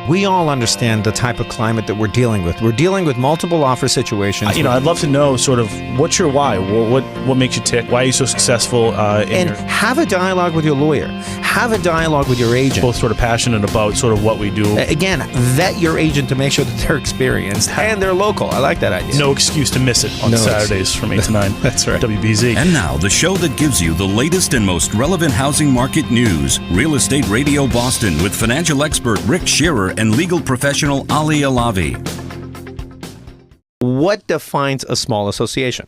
We all understand the type of climate that we're dealing with. We're dealing with multiple offer situations. I'd love to know sort of what's your why? What makes you tick? Why are you so successful? Have a dialogue with your lawyer. Have a dialogue with your agent. Both sort of passionate about sort of what we do. Again, vet your agent to make sure that they're experienced and they're local. I like that idea. No excuse to miss it on Saturdays from 8 to 9. That's right. WBZ. And now, the show that gives you the latest and most relevant housing market news. Real Estate Radio Boston with financial expert Rick Shearer and legal professional Ali Alavi. What defines a small association?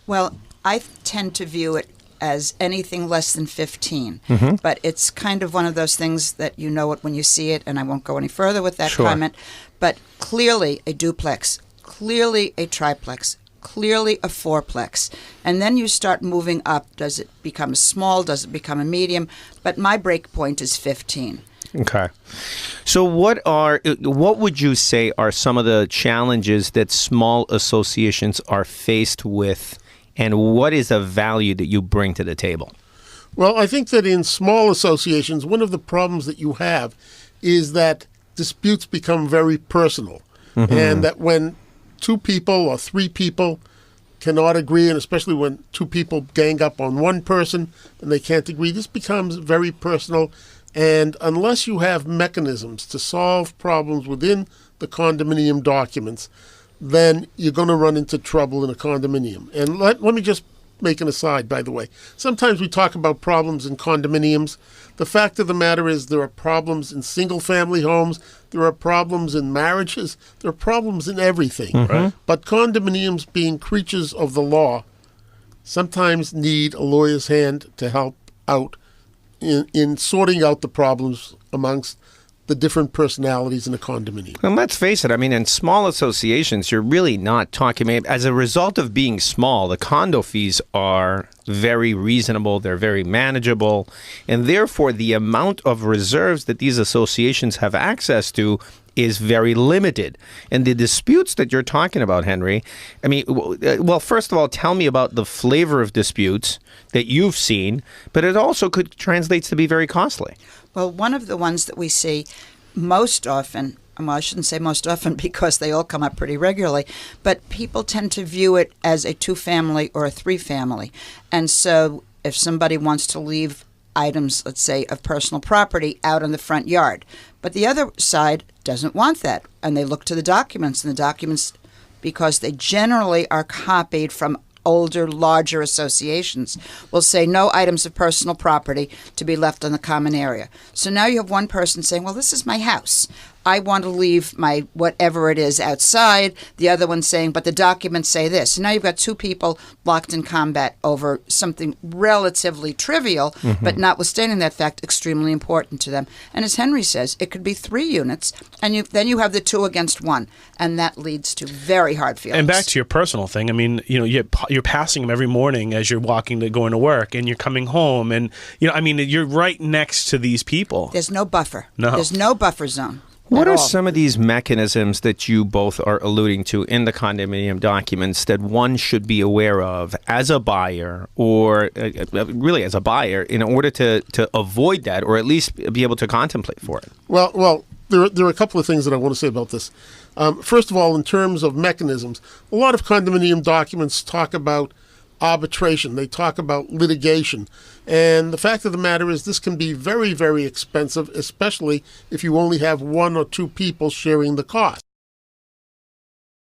Well, I tend to view it as anything less than 15. But it's kind of one of those things that you know it when you see it, and I won't go any further with that comment. But clearly a duplex, clearly a triplex, clearly a fourplex. And then you start moving up. Does it become a small? Does it become a medium? But my break point is 15. Okay. So what would you say are some of the challenges that small associations are faced with, and what is the value that you bring to the table? Well, I think that in small associations, one of the problems that you have is that disputes become very personal, and that when 2 people or 3 people cannot agree, and especially when 2 people gang up on one person and they can't agree, this becomes very personal. And unless you have mechanisms to solve problems within the condominium documents, then you're going to run into trouble in a condominium. And let me just make an aside, by the way. Sometimes we talk about problems in condominiums. The fact of the matter is there are problems in single-family homes. There are problems in marriages. There are problems in everything. Right. But condominiums, being creatures of the law, sometimes need a lawyer's hand to help out in sorting out the problems amongst the different personalities in a condominium. And let's face it, I mean, in small associations, you're really not talking, as a result of being small, the condo fees are very reasonable, they're very manageable, and therefore the amount of reserves that these associations have access to is very limited. And the disputes that you're talking about, Henry, I mean, well, first of all, tell me about the flavor of disputes that you've seen, but it also could translate to be very costly. Well, one of the ones that we see most often, well, I shouldn't say most often because they all come up pretty regularly, but people tend to view it as a 2-family or a 3-family. And so if somebody wants to leave items, let's say, of personal property out in the front yard, but the other side doesn't want that, and they look to the documents, and the documents, because they generally are copied from older, larger associations, will say no items of personal property to be left on the common area. So now you have one person saying, well, this is my house. I want to leave my whatever it is outside. The other one saying, but the documents say this. So now you've got 2 people locked in combat over something relatively trivial, but notwithstanding that fact, extremely important to them. And as Henry says, it could be 3 units, and then you have the 2 against 1, and that leads to very hard feelings. And back to your personal thing, I mean, you're passing them every morning as you're going to work, and you're coming home, and you're right next to these people. There's no buffer. No. There's no buffer zone. What are some of these mechanisms that you both are alluding to in the condominium documents that one should be aware of as a buyer, or really as a buyer, in order to avoid that, or at least be able to contemplate for it? Well, there are a couple of things that I want to say about this. First of all, in terms of mechanisms, a lot of condominium documents talk about arbitration. They talk about litigation. And the fact of the matter is this can be very, very expensive, especially if you only have 1 or 2 people sharing the cost.